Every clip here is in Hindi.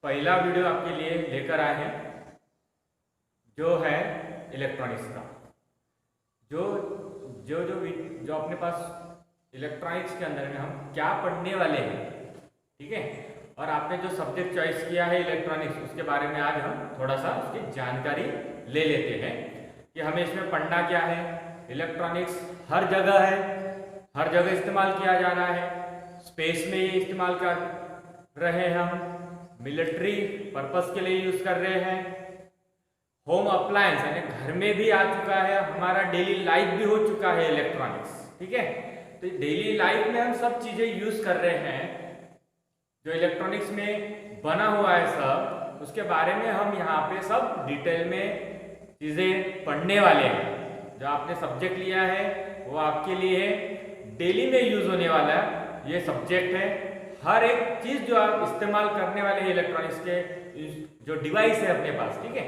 पहला वीडियो आपके लिए लेकर आए हैं जो है इलेक्ट्रॉनिक्स का। जो जो जो जो अपने पास इलेक्ट्रॉनिक्स के अंदर में हम क्या पढ़ने वाले हैं, ठीक है। और आपने जो सब्जेक्ट चॉइस किया है इलेक्ट्रॉनिक्स, उसके बारे में आज हम थोड़ा सा उसकी जानकारी ले लेते हैं कि हमें इसमें पढ़ना क्या है। इलेक्ट्रॉनिक्स हर जगह है, हर जगह इस्तेमाल किया जा रहा है। स्पेस में ये इस्तेमाल कर रहे हैं, हम मिलिट्री पर्पस के लिए यूज कर रहे हैं। होम अप्लायंस यानी घर में भी आ चुका है, हमारा डेली लाइफ भी हो चुका है इलेक्ट्रॉनिक्स, ठीक है। तो डेली लाइफ में हम सब चीजें यूज कर रहे हैं जो इलेक्ट्रॉनिक्स में बना हुआ है सब, उसके बारे में हम यहाँ पे सब डिटेल में चीजें पढ़ने वाले हैं। जो आपने सब्जेक्ट लिया है वो आपके लिए डेली में यूज होने वाला ये सब्जेक्ट है। हर एक चीज जो आप इस्तेमाल करने वाले हैं इलेक्ट्रॉनिक्स के जो डिवाइस है अपने पास, ठीक है,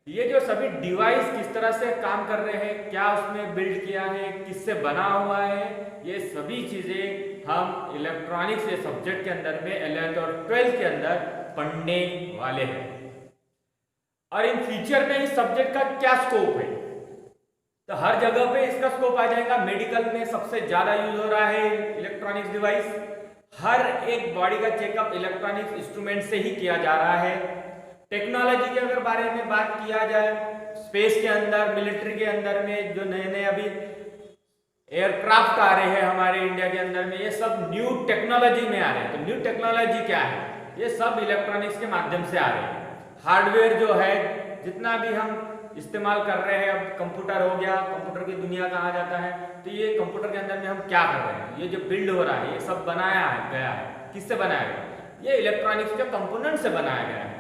ये जो सभी डिवाइस किस तरह से काम कर रहे हैं, क्या उसमें बिल्ड किया है, किससे बना हुआ है, ये सभी चीजें हम इलेक्ट्रॉनिक्स ये सब्जेक्ट के अंदर में 11th और 12th के अंदर पढ़ने वाले हैं। और इन फ्यूचर में इस सब्जेक्ट का क्या स्कोप है, तो हर जगह पे इसका स्कोप आ जाएगा। मेडिकल में सबसे ज्यादा यूज हो रहा है इलेक्ट्रॉनिक्स डिवाइस। हर एक बॉडी का चेकअप इलेक्ट्रॉनिक्स इंस्ट्रूमेंट से ही किया जा रहा है। टेक्नोलॉजी के अगर बारे में बात किया जाए, स्पेस के अंदर, मिलिट्री के अंदर में जो नए नए अभी एयरक्राफ्ट आ रहे हैं हमारे इंडिया के अंदर में, ये सब न्यू टेक्नोलॉजी में आ रहे हैं। तो न्यू टेक्नोलॉजी क्या है, ये सब इलेक्ट्रॉनिक्स के माध्यम से आ रहे हैं। हार्डवेयर जो है जितना भी हम इस्तेमाल कर रहे हैं, अब कंप्यूटर हो गया, कंप्यूटर की दुनिया कहा जाता है, तो ये कंप्यूटर के अंदर में हम क्या कर रहे हैं, ये जो बिल्ड हो रहा है ये सब बनाया गया है, किससे बनाया गया, ये इलेक्ट्रॉनिक्स के कंपोनेंट से बनाया गया है,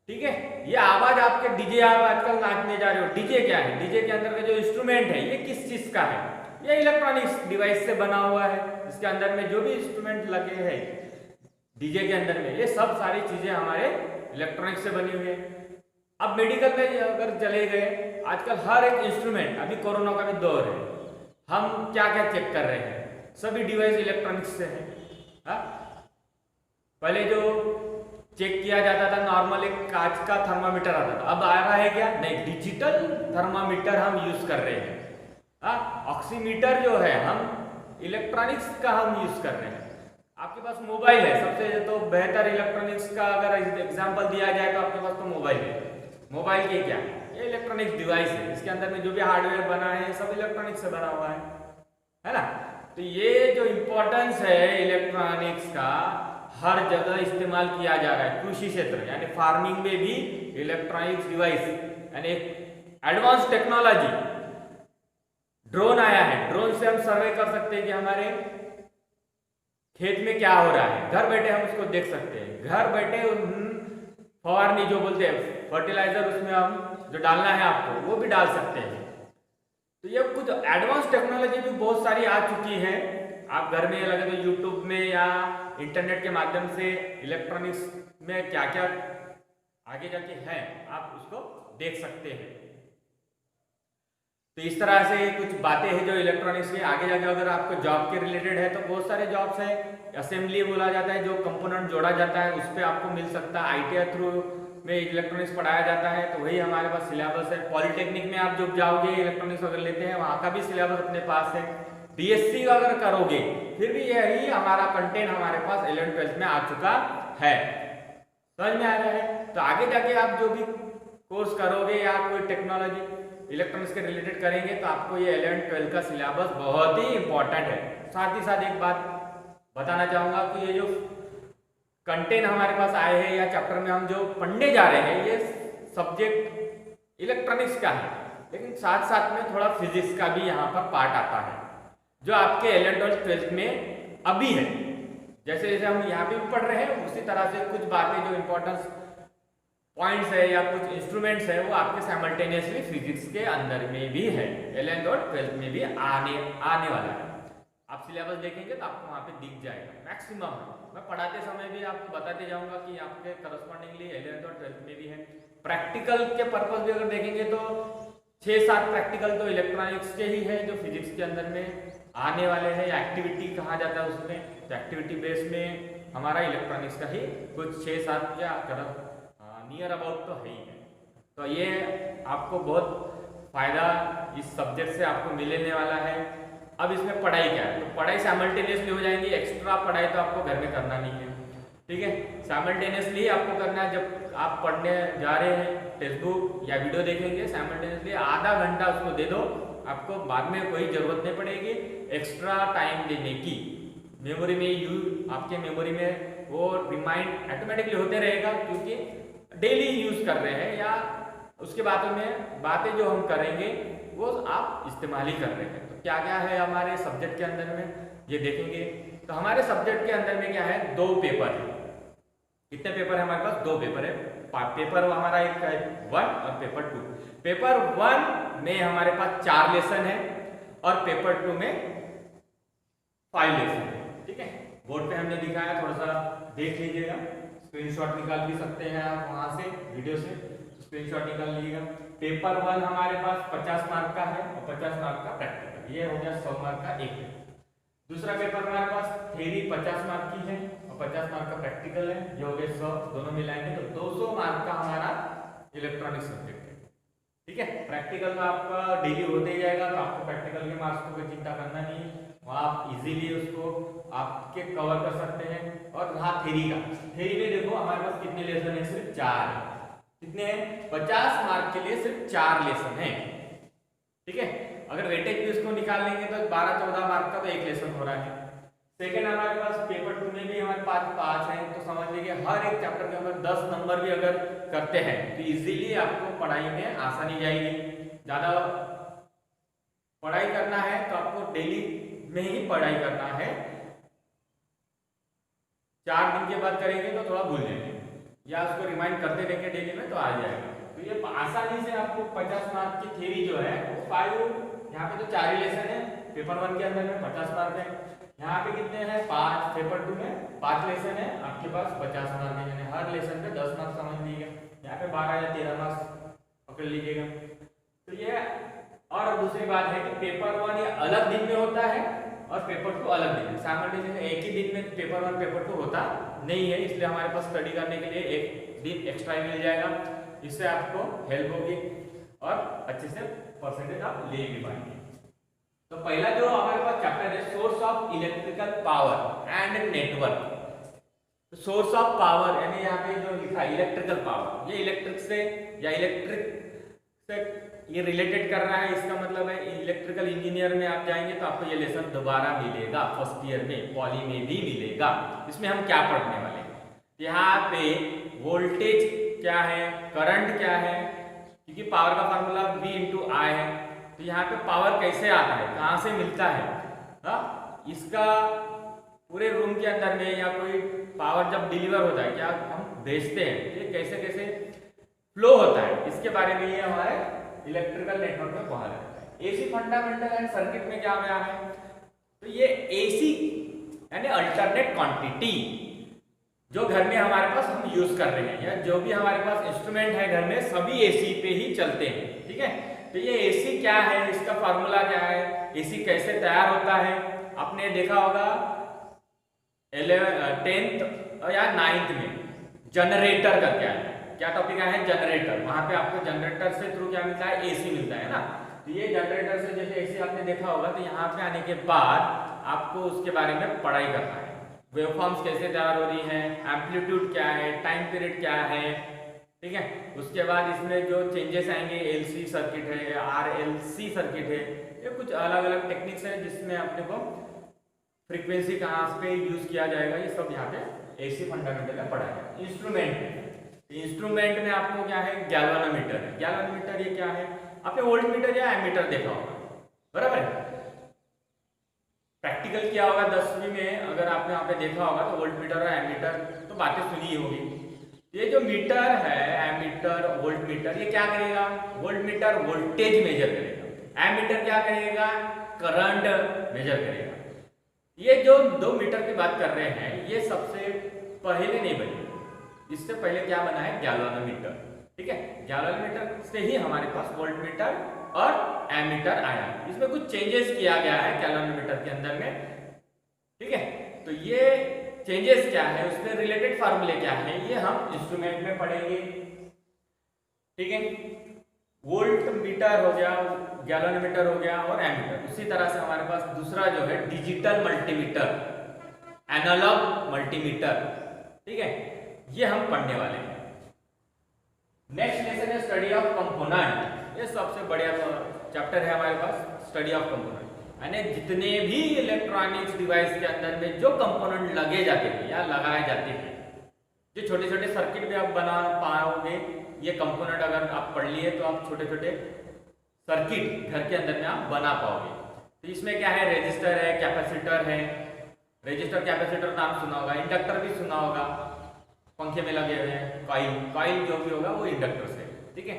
ठीक है। ये आवाज आपके डीजे आप आजकल नाचने जा रहे हो, डीजे क्या है, डीजे के अंदर का जो इंस्ट्रूमेंट है ये किस चीज का है, ये इलेक्ट्रॉनिक्स डिवाइस से बना हुआ है। इसके अंदर में जो भी इंस्ट्रूमेंट लगे हैं डीजे के अंदर में, ये सब सारी चीजें हमारे इलेक्ट्रॉनिक्स से बनी हुई है। अब मेडिकल में अगर चले गए, आजकल हर एक इंस्ट्रूमेंट, अभी कोरोना का भी दौर है, हम क्या क्या चेक कर रहे हैं, सभी डिवाइस इलेक्ट्रॉनिक्स से है। पहले जो चेक किया जाता था नॉर्मल एक कांच का थर्मामीटर आता था, अब आ रहा है क्या, नहीं, डिजिटल थर्मामीटर हम यूज कर रहे हैं। ऑक्सीमीटर जो है हम इलेक्ट्रॉनिक्स का हम यूज कर रहे हैं। आपके पास मोबाइल है, सबसे तो बेहतर इलेक्ट्रॉनिक्स का अगर एग्जांपल दिया जाए तो आपके पास तो मोबाइल है। मोबाइल के क्या, ये इलेक्ट्रॉनिक्स डिवाइस है, इसके अंदर में जो भी हार्डवेयर बना है सब इलेक्ट्रॉनिक्स से बना हुआ है ना। तो ये जो इंपॉर्टेंस है इलेक्ट्रॉनिक्स का, हर जगह इस्तेमाल किया जा रहा है। कृषि क्षेत्र यानी फार्मिंग में भी इलेक्ट्रॉनिक्स डिवाइस यानी एडवांस टेक्नोलॉजी। ड्रोन आया है, ड्रोन से हम सर्वे कर सकते हैं कि हमारे खेत में क्या हो रहा है, घर बैठे हम उसको देख सकते हैं। घर बैठे फवारनी जो बोलते हैं फर्टिलाइजर, उसमें हम जो डालना है आपको वो भी डाल सकते हैं। तो ये कुछ एडवांस टेक्नोलॉजी भी बहुत सारी आ चुकी है। आप घर में लगे तो यूट्यूब में या इंटरनेट के माध्यम से इलेक्ट्रॉनिक्स में क्या क्या आगे जाके है आप उसको देख सकते हैं। तो इस तरह से कुछ बातें हैं जो इलेक्ट्रॉनिक्स के आगे जाके अगर आपको जॉब के रिलेटेड है तो बहुत सारे जॉब्स हैं। असेंबली बोला जाता है, जो कंपोनेंट जोड़ा जाता है उस पर आपको मिल सकता है। ITI थ्रू में इलेक्ट्रॉनिक्स पढ़ाया जाता है, तो वही हमारे पास सिलेबस है। पॉलिटेक्निक में आप जब जाओगे इलेक्ट्रॉनिक्स अगर लेते हैं, वहाँ का भी सिलेबस अपने पास है। DSC अगर करोगे फिर भी यही हमारा कंटेंट हमारे पास 11th 12th में आ चुका है। समझ में आ रहा है। तो आगे जाके आप जो भी कोर्स करोगे या कोई टेक्नोलॉजी इलेक्ट्रॉनिक्स के रिलेटेड करेंगे तो आपको ये 11th 12th का सिलेबस बहुत ही इंपॉर्टेंट है। साथ ही साथ एक बात बताना चाहूंगा कि ये जो कंटेंट हमारे पास आए हैं या चैप्टर में हम जो पढ़ने जा रहे हैं, ये सब्जेक्ट इलेक्ट्रॉनिक्स का है, लेकिन साथ साथ में थोड़ा फिजिक्स का भी यहाँ पर पार्ट आता है जो आपके 11th और 12th में अभी है। जैसे जैसे हम यहाँ पे भी पढ़ रहे हैं उसी तरह से कुछ बातें जो इंपॉर्टेंस पॉइंट्स है या कुछ इंस्ट्रूमेंट्स है वो आपके साइमल्टेनियसली फिजिक्स के अंदर में भी है, 11th और 12th में भी आने वाला है। आप सिलेबस देखेंगे तो आपको वहाँ पे दिख जाएगा मैक्सिमम। मैं पढ़ाते समय भी आपको बताते जाऊंगा कि आपके करस्पॉन्डिंगली 11th और 12th में भी है। प्रैक्टिकल के पर्पज भी अगर देखेंगे तो 6-7 प्रैक्टिकल तो इलेक्ट्रॉनिक्स के ही है जो फिजिक्स के अंदर में आने वाले हैं। एक्टिविटी कहा जाता है उसमें, तो एक्टिविटी बेस में हमारा इलेक्ट्रॉनिक्स का ही कुछ 6-7 या नियर अबाउट तो है ही है। तो ये आपको बहुत फायदा इस सब्जेक्ट से आपको मिलने वाला है। अब इसमें पढ़ाई क्या है, तो पढ़ाई साइमल्टेनियसली हो जाएंगी, एक्स्ट्रा पढ़ाई तो आपको घर में करना नहीं है, ठीक है। साइमल्टेनियसली आपको करना है, जब आप पढ़ने जा रहे हैं टेक्स्ट बुक या वीडियो देखेंगे साइमल्टेनियसली आधा घंटा उसको दे दो, आपको बाद में कोई जरूरत नहीं पड़ेगी एक्स्ट्रा टाइम देने की। मेमोरी में आपके मेमोरी में वो रिमाइंड ऑटोमेटिकली होते रहेगा, क्योंकि डेली यूज कर रहे हैं या उसके बातों में बातें जो हम करेंगे वो आप इस्तेमाल ही कर रहे हैं। तो क्या क्या है हमारे सब्जेक्ट के अंदर में ये देखेंगे। तो हमारे सब्जेक्ट के अंदर में क्या है, 2 पेपर है। कितने पेपर है हमारे पास, 2 पेपर है। पेपर हमारा एक है 1 और पेपर 2। पेपर 1 में हमारे पास 4 लेसन है और पेपर 2 में 5 लेसन है, ठीक है। बोर्ड पे हमने दिखाया, थोड़ा सा देख लीजिएगा, स्क्रीनशॉट निकाल भी सकते हैं आप वहां से, वीडियो से स्क्रीनशॉट निकाल लीजिएगा। पेपर 1 हमारे पास 50 मार्क का है और 50 मार्क का प्रैक्टिकल, ये हो गया 100 मार्क का एक है। दूसरा पेपर हमारे पास थ्योरी 50 मार्क की है और 50 मार्क का प्रैक्टिकल है, ये हो गए 100, दोनों मिलाएंगे तो 200 मार्क का हमारा इलेक्ट्रॉनिक सब्जेक्ट है, ठीक है। प्रैक्टिकल में आपका डेली होते ही जाएगा, तो आपको प्रैक्टिकल के मार्क्स को कोई चिंता करना नहीं है, वहाँ आप इजीली उसको आपके कवर कर सकते हैं। और रहा थ्योरी का, थ्योरी में देखो हमारे पास कितने लेसन है, सिर्फ 4 है। कितने हैं, 50 मार्क के लिए सिर्फ 4 लेसन है, ठीक है। अगर वेटेज भी उसको निकाल लेंगे तो 12-14 मार्क का तो एक लेसन हो रहा है। सेकेंड हमारे पास पेपर 2 में भी हमारे पास 5 है, तो समझ लीजिए हर एक चैप्टर के अंदर 10 नंबर भी अगर करते हैं तो इजीली आपको पढ़ाई में आसानी जाएगी। ज्यादा पढ़ाई करना है तो आपको डेली में ही पढ़ाई करना है, 4 दिन के बाद करेंगे तो थोड़ा भूल जाएंगे, या उसको रिमाइंड करते रहेंगे डेली में तो आ जाएगा। तो ये आसानी से आपको 50 मार्क की थ्योरी जो है वो 5, यहाँ पे तो 4 ही लेसन है, पेपर 1 के अंदर में 50 मार्क है, यहाँ पे कितने हैं 5, पेपर 2 में 5 लेसन है, आपके पास 50 मार्क है, यानी हर लेसन पे 10 मार्क समझ लीजिएगा, यहाँ पे 12 या 13 मार्क्स पकड़ लीजिएगा। तो ये, और दूसरी बात है कि पेपर 1 ये अलग दिन में होता है और पेपर 2 अलग दिन में, साइमल्टेनियसली एक ही दिन में पेपर 1 पेपर 2 होता नहीं है, इसलिए हमारे पास स्टडी करने के लिए एक दिन एक्स्ट्रा मिल जाएगा, इससे आपको हेल्प होगी और अच्छे से परसेंटेज आप ले भी पाएंगे। तो पहला जो हमारे पास चैप्टर है, source of electrical power and network. Source of power यानी यहाँ पे जो लिखा है इलेक्ट्रिकल पावर, ये इलेक्ट्रिक से या इलेक्ट्रिक से ये रिलेटेड कर रहा है, इसका मतलब है इलेक्ट्रिकल इंजीनियर में आप जाएंगे तो आपको ये लेसन दोबारा मिलेगा, फर्स्ट ईयर में पॉली में भी मिलेगा। इसमें हम क्या पढ़ने वाले हैं, यहाँ पे वोल्टेज क्या है, करंट क्या है, क्योंकि पावर का फार्मूला V × I है, तो यहाँ पे पावर कैसे आता है, कहाँ से मिलता है, इसका पूरे रूम के अंदर में या कोई पावर जब डिलीवर होता है, क्या हम भेजते हैं, ये कैसे कैसे फ्लो होता है, इसके बारे में ये हमारे इलेक्ट्रिकल नेटवर्क में पढ़ा जाता है। एसी फंडामेंटल एंड सर्किट में क्या गया है, तो ये एसी यानी अल्टरनेट क्वांटिटी जो घर में हमारे पास हम यूज कर रहे हैं, या जो भी हमारे पास इंस्ट्रूमेंट है घर में सभी एसी पे ही चलते हैं, ठीक है। तो ये एसी क्या है, इसका फार्मूला क्या है, एसी कैसे तैयार होता है, आपने देखा होगा 10th या 9th में जनरेटर का क्या टॉपिक है, जनरेटर। वहां पे आपको जनरेटर से थ्रू क्या मिलता है, एसी मिलता है ना। तो ये जनरेटर से जैसे एसी आपने देखा होगा, तो यहाँ पे आने के बाद आपको उसके बारे में पढ़ाई करना है, वेवफॉर्म्स कैसे तैयार हो रही हैं, एम्पलीट्यूड क्या है, टाइम पीरियड क्या है, ठीक है। उसके बाद इसमें जो चेंजेस आएंगे, एलसी सर्किट है, आरएलसी सर्किट है, ये कुछ अलग अलग टेक्निक्स है जिसमें अपने को फ्रीक्वेंसी कहाँ पे यूज किया जाएगा, ये सब यहाँ पे एसी फंडामेंटल में पढ़ा है। इंस्ट्रूमेंट में आपको क्या है, गैल्वेनोमीटर है। गैल्वेनोमीटर ये क्या है, आपने वोल्ट मीटर या एमीटर देखा होगा, बराबर है। प्रैक्टिकल किया होगा 10वीं में, अगर आपने यहाँ पे देखा होगा तो वोल्ट मीटर और एमीटर तो बातें सुनी होगी। ये जो मीटर है, एमीटर वोल्ट मीटर, ये क्या करेगा, वोल्ट मीटर वोल्टेज मेजर करेगा, एमीटर क्या करेगा, करंट मेजर करेगा। ये जो 2 मीटर की बात कर रहे हैं, ये सबसे पहले नहीं बने, इससे पहले क्या बना है, गैल्वेनोमीटर, ठीक है। गैल्वेनोमीटर से ही हमारे पास वोल्ट मीटर और एमीटर आया, इसमें कुछ चेंजेस किया गया है गैल्वेनोमीटर के अंदर में, ठीक है। तो ये चेंजेस क्या है, उसमें रिलेटेड फार्मूले क्या है, ये हम इंस्ट्रूमेंट में पढ़ेंगे। ठीक है, वोल्ट मीटर हो गया, गैलन मीटर हो गया और एमीटर। उसी तरह से हमारे पास दूसरा जो है डिजिटल मल्टीमीटर, एनालॉग मल्टीमीटर। ठीक है, ये हम पढ़ने वाले हैं। नेक्स्ट लेसन है स्टडी ऑफ कंपोनेंट। ये सबसे बढ़िया चैप्टर है हमारे पास, स्टडी ऑफ कंपोनेंट। यानी जितने भी इलेक्ट्रॉनिक्स डिवाइस के अंदर में जो कंपोनेंट लगे जाते हैं या लगाए जाते हैं, जो छोटे छोटे सर्किट भी आप बना पाओगे, ये कंपोनेंट अगर आप पढ़ लिए तो आप छोटे छोटे सर्किट घर के अंदर में आप बना पाओगे। तो इसमें क्या है, रजिस्टर है, कैपेसिटर है। रजिस्टर कैपेसिटर नाम सुना होगा, इंडक्टर भी सुना होगा, पंखे में लगे हुए हैं, कॉइल जो भी होगा वो इंडक्टर से। ठीक है,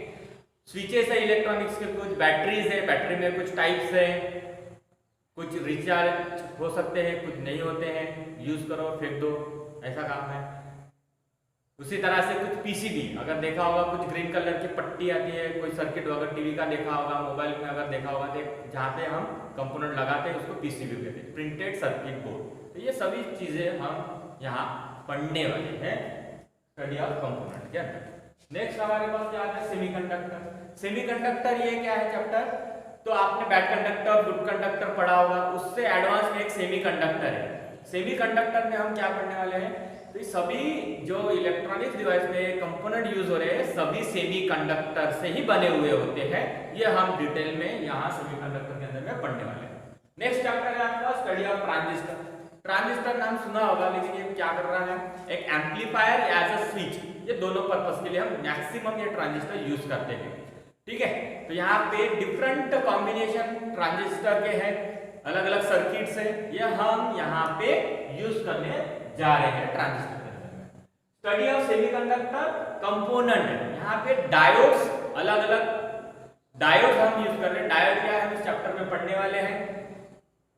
स्विचेस है इलेक्ट्रॉनिक्स के, कुछ बैटरीज है, बैटरी में कुछ टाइप्स है, कुछ रिचार्ज हो सकते हैं, कुछ नहीं होते हैं, यूज करो फेंक दो, ऐसा काम है। उसी तरह से कुछ पीसीबी, अगर देखा होगा कुछ ग्रीन कलर की पट्टी आती है, कोई सर्किट अगर टीवी का देखा होगा, मोबाइल में अगर देखा होगा, तो जहाँ पे हम कंपोनेंट लगाते हैं उसको पीसीबी कहते हैं, प्रिंटेड सर्किट बोर्ड। तो ये सभी चीजें हम यहाँ पढ़ने वाले हैं स्टडी ऑफ कंपोनेंट के अंदर। नेक्स्ट हमारे पास क्या आता है, सेमीकंडक्टर। सेमीकंडक्टर ये क्या है चैप्टर, तो आपने बैड कंडक्टर, गुड कंडक्टर पढ़ा होगा, उससे एडवांस में एक सेमीकंडक्टर है। सेमीकंडक्टर में हम क्या पढ़ने वाले हैं, तो सभी जो इलेक्ट्रॉनिक्स डिवाइस में कंपोनेंट यूज हो रहे हैं सभी सेमीकंडक्टर से ही बने हुए होते हैं। ये हम डिटेल में यहाँ सेमीकंडक्टर के अंदर में पढ़ने वाले हैं। नेक्स्ट चैप्टर है आपका स्टडी ऑफ ट्रांजिस्टर। ट्रांजिस्टर नाम सुना होगा, लेकिन ये क्या कर रहा है, एक एम्पलीफायर एज अ स्विच, ये दोनों पर्पस के लिए हम मैक्सिमम ये ट्रांजिस्टर यूज करते हैं। ठीक है, तो यहाँ पे डिफरेंट कॉम्बिनेशन ट्रांजिस्टर के हैं, अलग अलग सर्किट्स है, ये हम यहाँ पे यूज करने जा रहे हैं ट्रांजिस्टर के अंदर में। स्टडी ऑफ सेमीकंडक्टर कंपोनेंट, यहाँ पे डायोड्स, अलग अलग डायोड हम यूज कर रहे हैं। डायोड क्या है हम इस चैप्टर में पढ़ने वाले हैं।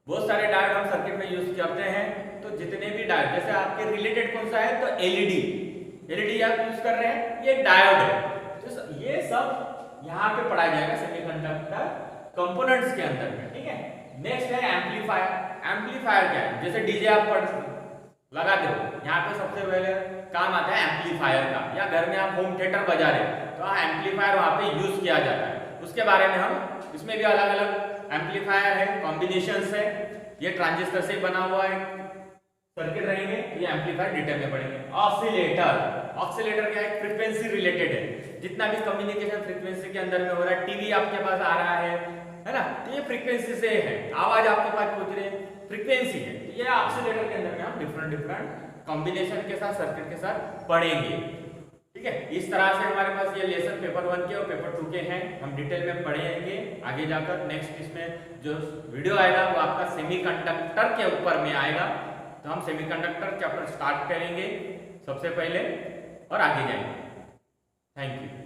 बहुत सारे डायोड हम सर्किट में यूज करते हैं, तो जितने भी डायोड, जैसे आपके रिलेटेड कौन सा है, तो एलईडी आप यूज कर रहे हैं, ये डायोड है। तो ये सब यहाँ पे पढ़ाया जाएगा सेमीकंडक्टर कंपोनेंट्स के अंदर में। ठीक है, नेक्स्ट है एम्पलीफायर। एम्पलीफायर क्या है, जैसे डीजे आप लगाते हो, यहाँ पे सबसे पहले काम आता है एम्पलीफायर का, या घर में आप होम थिएटर बजा रहे हो तो एम्पलीफायर वहाँ पे यूज किया जाता है। उसके बारे में हम, इसमें भी अलग अलग एम्पलीफायर है, कॉम्बिनेशंस है, ये ट्रांजिस्टर से बना हुआ है सर्किट रहेंगे, ये एम्पलीफायर डिटेल में पढ़ेंगे। ऑसिलेटर, ऑसिलेटर क्या है, फ्रीक्वेंसी रिलेटेड है, जितना भी कम्युनिकेशन फ्रीक्वेंसी के अंदर में हो रहा है, टीवी आपके पास आ रहा है ना, तो ये फ्रीक्वेंसी से है, आवाज आपके पास पहुंच रही है, फ्रीक्वेंसी है। ये ऑसिलेटर के अंदर में हम डिफरेंट कॉम्बिनेशन के साथ, सर्किट के साथ पढ़ेंगे। ठीक है, इस तरह से हमारे पास ये लेसन पेपर 1 के और पेपर 2 के हैं, हम डिटेल में पढ़ेंगे आगे जाकर। नेक्स्ट इसमें जो वीडियो आएगा वो आपका सेमीकंडक्टर के ऊपर में आएगा, तो हम सेमीकंडक्टर चैप्टर स्टार्ट करेंगे सबसे पहले और आगे जाएंगे। Thank you.